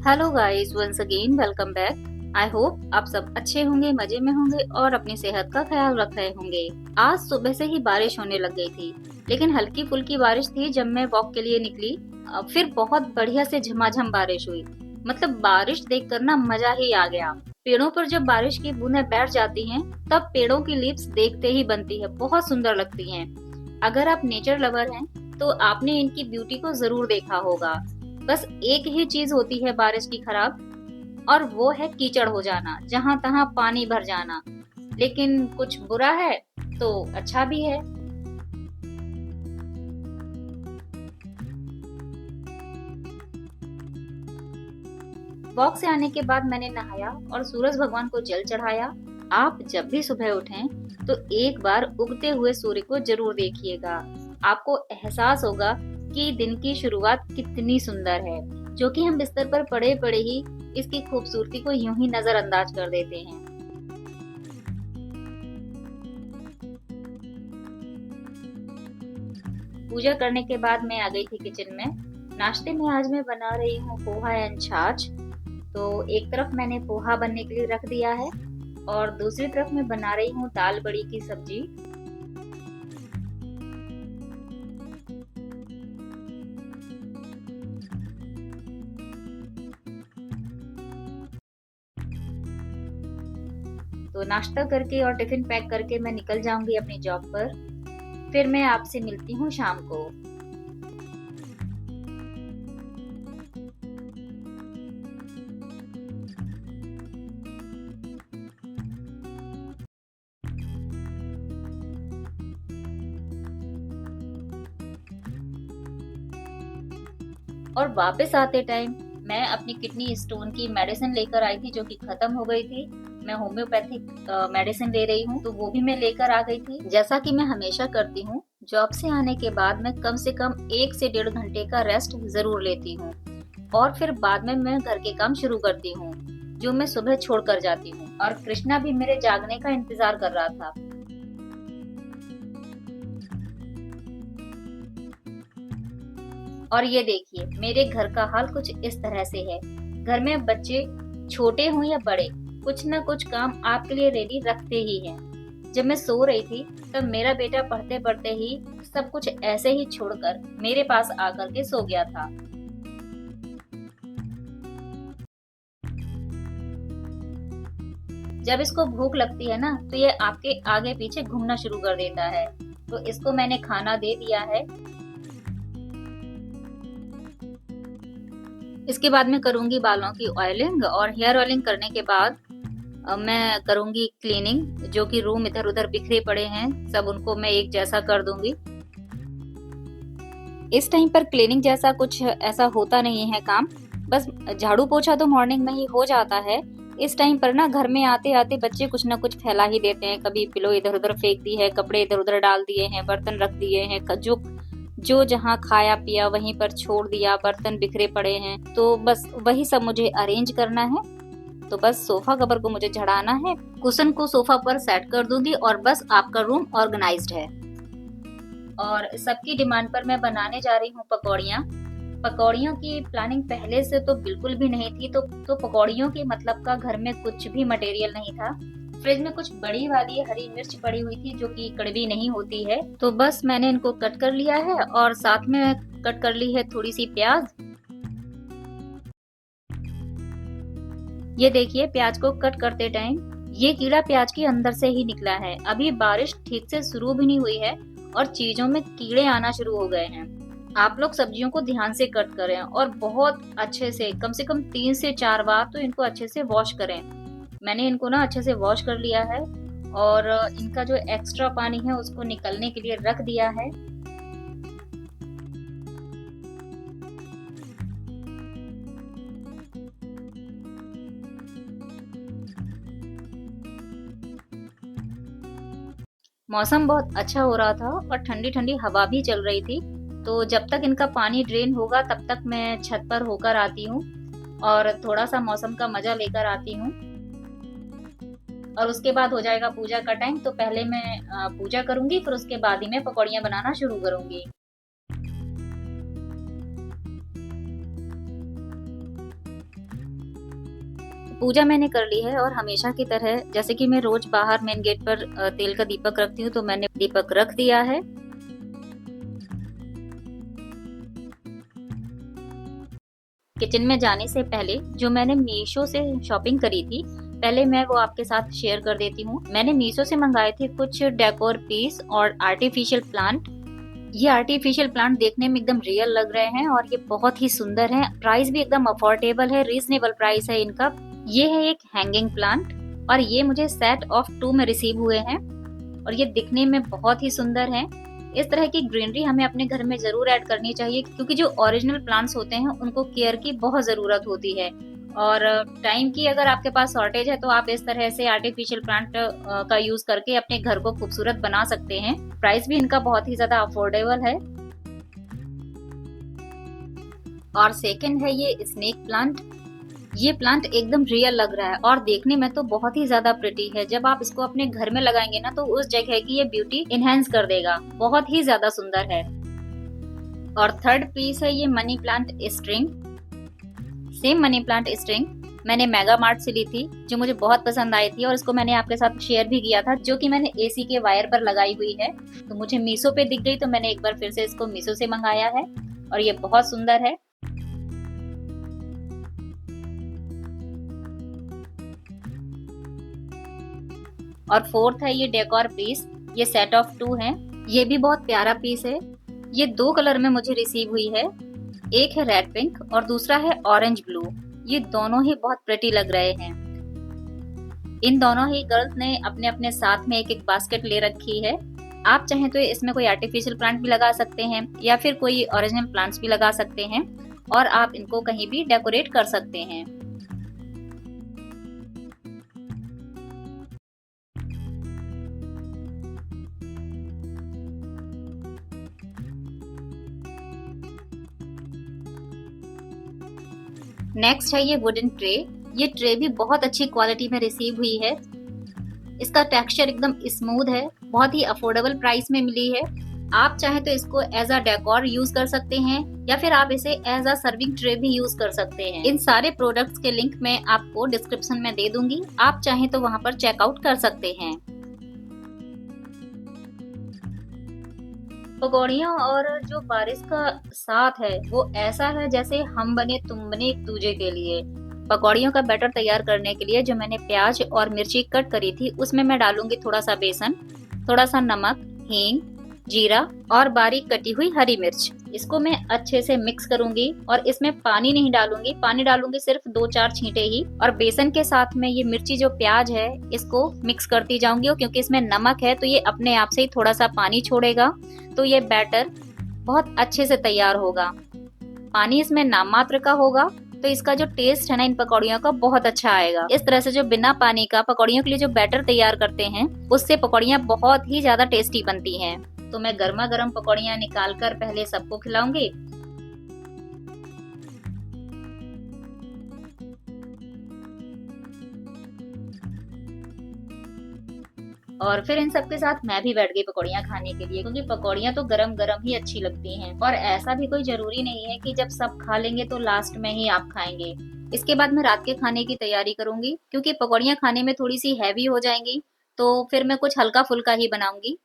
Hello guys, once again welcome back. I hope आप सब अच्छे होंगे, मजे में होंगे और अपनी सेहत का ख्याल रख रहे होंगे। आज सुबह से ही बारिश होने लग गई थी, लेकिन हल्की फुल्की बारिश थी जब मैं वॉक के लिए निकली। फिर बहुत बढ़िया से झमाझम बारिश हुई। मतलब बारिश देखकर ना मजा ही आ गया। पेड़ों पर जब बारिश की बूंदें बैठ जाती हैं, तब पेड़ों की लीव्स देखते ही बनती है, बहुत सुंदर लगती हैं। अगर आप नेचर लवर हैं, तो आपने इनकी ब्यूटी को जरूर देखा होगा। बस एक ही चीज होती है बारिश की खराब, और वो है कीचड़ हो जाना, जहां तहां पानी भर जाना। लेकिन कुछ बुरा है तो अच्छा भी है। वॉक से आने के बाद मैंने नहाया और सूरज भगवान को जल चढ़ाया। आप जब भी सुबह उठें तो एक बार उगते हुए सूर्य को जरूर देखिएगा। आपको एहसास होगा कि दिन की शुरुआत कितनी सुंदर है, जो कि हम बिस्तर पर पड़े पड़े ही इसकी खूबसूरती को यूं ही नजरअंदाज कर देते हैं। पूजा करने के बाद मैं आ गई थी किचन में। नाश्ते में आज मैं बना रही हूँ पोहा एंड छाछ। तो एक तरफ मैंने पोहा बनने के लिए रख दिया है और दूसरी तरफ मैं बना रही हूँ दाल बड़ी की सब्जी। तो नाश्ता करके और टिफिन पैक करके मैं निकल जाऊंगी अपनी जॉब पर। फिर मैं आपसे मिलती हूँ शाम को। और वापस आते टाइम मैं अपनी किडनी स्टोन की मेडिसिन लेकर आई थी, जो कि खत्म हो गई थी। मैं होम्योपैथिक मेडिसिन ले रही हूँ, तो वो भी मैं लेकर आ गई थी। जैसा कि मैं हमेशा करती हूँ, जॉब से आने के बाद मैं कम से कम 1 से 1.5 घंटे का रेस्ट जरूर लेती हूँ और फिर बाद में मैं घर के काम शुरू करती हूँ, जो मैं सुबह छोड़ कर जाती हूँ। और कृष्णा भी मेरे जागने का इंतजार कर रहा था। और ये देखिए, मेरे घर का हाल कुछ इस तरह से है। घर में बच्चे छोटे हों या बड़े, कुछ न कुछ काम आपके लिए रेडी रखते ही हैं। जब मैं सो रही थी, तब मेरा बेटा पढ़ते पढ़ते ही सब कुछ ऐसे ही छोड़कर मेरे पास आकर के सो गया था। जब इसको भूख लगती है ना, तो ये आपके आगे पीछे घूमना शुरू कर देता है। तो इसको मैंने खाना दे दिया है। इसके बाद मैं करूंगी बालों की ऑयलिंग, और हेयर ऑयलिंग करने के बाद मैं करूंगी क्लीनिंग। जो कि रूम इधर उधर बिखरे पड़े हैं, सब उनको मैं एक जैसा कर दूंगी। इस टाइम पर क्लीनिंग जैसा कुछ ऐसा होता नहीं है काम, बस झाड़ू पोछा तो मॉर्निंग में ही हो जाता है। इस टाइम पर ना घर में आते आते बच्चे कुछ ना कुछ फैला ही देते हैं। कभी पिलो इधर उधर फेंक दी है, कपड़े इधर उधर डाल दिए हैं, बर्तन रख दिए हैं, जो जो जहाँ खाया पिया वहीं पर छोड़ दिया, बर्तन बिखरे पड़े हैं। तो बस वही सब मुझे अरेंज करना है। तो बस सोफा कवर को मुझे झड़ाना है, कुशन को सोफा पर सेट कर दूंगी और बस आपका रूम ऑर्गेनाइज्ड है। और सबकी डिमांड पर मैं बनाने जा रही हूँ पकौड़ियाँ। पकौड़ियों की प्लानिंग पहले से तो बिल्कुल भी नहीं थी। तो पकौड़ियों के मतलब का घर में कुछ भी मटेरियल नहीं था। फ्रिज में कुछ बड़ी वाली हरी मिर्च पड़ी हुई थी, जो कि कड़वी नहीं होती है। तो बस मैंने इनको कट कर लिया है और साथ में कट कर ली है थोड़ी सी प्याज। ये देखिए, प्याज को कट करते टाइम ये कीड़ा प्याज के अंदर से ही निकला है। अभी बारिश ठीक से शुरू भी नहीं हुई है और चीजों में कीड़े आना शुरू हो गए हैं। आप लोग सब्जियों को ध्यान से कट करें और बहुत अच्छे से, कम से कम 3 से 4 बार तो इनको अच्छे से वॉश करें। मैंने इनको ना अच्छे से वॉश कर लिया है और इनका जो एक्स्ट्रा पानी है उसको निकलने के लिए रख दिया है। मौसम बहुत अच्छा हो रहा था और ठंडी ठंडी हवा भी चल रही थी। तो जब तक इनका पानी ड्रेन होगा तब तक मैं छत पर होकर आती हूँ और थोड़ा सा मौसम का मजा लेकर आती हूँ। और उसके बाद हो जाएगा पूजा का टाइम। तो पहले मैं पूजा करूंगी, फिर उसके बाद ही मैं पकौड़ियाँ बनाना शुरू करूंगी। पूजा मैंने कर ली है और हमेशा की तरह जैसे कि मैं रोज बाहर मेन गेट पर तेल का दीपक रखती हूँ, तो मैंने दीपक रख दिया है। किचन में जाने से पहले जो मैंने मीशो से शॉपिंग करी थी, पहले मैं वो आपके साथ शेयर कर देती हूँ। मैंने मीशो से मंगाए थे कुछ डेकोर पीस और आर्टिफिशियल प्लांट। ये आर्टिफिशियल प्लांट देखने में एकदम रियल लग रहे हैं और ये बहुत ही सुंदर है। प्राइस भी एकदम अफोर्डेबल है, रीजनेबल प्राइस है इनका। ये है एक हैंगिंग प्लांट और ये मुझे सेट ऑफ 2 में रिसीव हुए हैं और ये दिखने में बहुत ही सुंदर है। इस तरह की ग्रीनरी हमें अपने घर में जरूर ऐड करनी चाहिए, क्योंकि जो ओरिजिनल प्लांट्स होते हैं उनको केयर की बहुत जरूरत होती है। और टाइम की अगर आपके पास शॉर्टेज है तो आप इस तरह से आर्टिफिशियल प्लांट का यूज करके अपने घर को खूबसूरत बना सकते हैं। प्राइस भी इनका बहुत ही ज्यादा अफोर्डेबल है। और सेकंड है ये स्नेक प्लांट। ये प्लांट एकदम रियल लग रहा है और देखने में तो बहुत ही ज्यादा प्रिटी है। जब आप इसको अपने घर में लगाएंगे ना तो उस जगह की ये ब्यूटी इनहेंस कर देगा, बहुत ही ज्यादा सुंदर है। और थर्ड पीस है ये money plant string. Same money plant string मैंने मेगा मार्ट से ली थी, जो मुझे बहुत पसंद आई थी और इसको मैंने आपके साथ शेयर भी किया था, जो कि मैंने एसी के वायर पर लगाई हुई है। तो मुझे मीशो पे दिख गई तो मैंने एक बार फिर से इसको मीशो से मंगाया है और ये बहुत सुंदर है। और फोर्थ है ये डेकोर पीस। ये सेट ऑफ 2 है। ये भी बहुत प्यारा पीस है। ये 2 कलर में मुझे रिसीव हुई है। एक है रेड पिंक और दूसरा है ऑरेंज ब्लू। ये दोनों ही बहुत प्रिटी लग रहे हैं। इन दोनों ही गर्ल्स ने अपने अपने साथ में एक एक बास्केट ले रखी है। आप चाहें तो इसमें कोई आर्टिफिशियल प्लांट भी लगा सकते हैं या फिर कोई ओरिजिनल प्लांट्स भी लगा सकते हैं और आप इनको कहीं भी डेकोरेट कर सकते हैं। नेक्स्ट है ये वुडन ट्रे। ये ट्रे भी बहुत अच्छी क्वालिटी में रिसीव हुई है। इसका टेक्सचर एकदम स्मूथ है, बहुत ही अफोर्डेबल प्राइस में मिली है। आप चाहे तो इसको एज अ डेकोर यूज कर सकते हैं या फिर आप इसे एज अ सर्विंग ट्रे भी यूज कर सकते हैं। इन सारे प्रोडक्ट्स के लिंक मैं आपको डिस्क्रिप्शन में दे दूंगी, आप चाहे तो वहां पर चेकआउट कर सकते हैं। पकौड़ियाँ और जो बारिश का साथ है वो ऐसा है जैसे हम बने तुम बने एक दूजे के लिए। पकौड़ियों का बैटर तैयार करने के लिए जो मैंने प्याज और मिर्ची कट करी थी, उसमें मैं डालूंगी थोड़ा सा बेसन, थोड़ा सा नमक, हींग, जीरा और बारीक कटी हुई हरी मिर्च। इसको मैं अच्छे से मिक्स करूंगी और इसमें पानी नहीं डालूंगी, पानी डालूंगी सिर्फ 2-4 छींटे ही। और बेसन के साथ में ये मिर्ची जो प्याज है इसको मिक्स करती जाऊंगी, क्योंकि इसमें नमक है तो ये अपने आप से ही थोड़ा सा पानी छोड़ेगा, तो ये बैटर बहुत अच्छे से तैयार होगा। पानी इसमें नाम मात्र का होगा तो इसका जो टेस्ट है ना इन पकौड़ियों का बहुत अच्छा आएगा। इस तरह से जो बिना पानी का पकौड़ियों के लिए जो बैटर तैयार करते हैं उससे पकौड़ियाँ बहुत ही ज्यादा टेस्टी बनती हैं। तो मैं गर्मा गर्म पकौड़ियाँ निकाल कर पहले सबको खिलाऊंगी। और फिर इन सबके साथ मैं भी बैठ गई पकौड़ियाँ खाने के लिए, क्योंकि पकौड़ियाँ तो गरम गरम ही अच्छी लगती हैं। और ऐसा भी कोई जरूरी नहीं है कि जब सब खा लेंगे तो लास्ट में ही आप खाएंगे। इसके बाद मैं रात के खाने की तैयारी करूंगी, क्योंकि पकौड़ियाँ खाने में थोड़ी सी हैवी हो जाएंगी, तो फिर मैं कुछ हल्का फुल्का ही बनाऊंगी।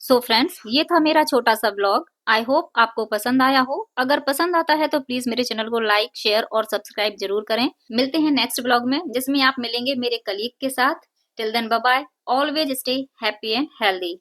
सो फ्रेंड्स, ये था मेरा छोटा सा ब्लॉग। आई होप आपको पसंद आया हो। अगर पसंद आता है तो प्लीज मेरे चैनल को लाइक, शेयर और सब्सक्राइब जरूर करें। मिलते हैं नेक्स्ट ब्लॉग में, जिसमें आप मिलेंगे मेरे कलीग के साथ। Till then bye bye, always stay happy and healthy.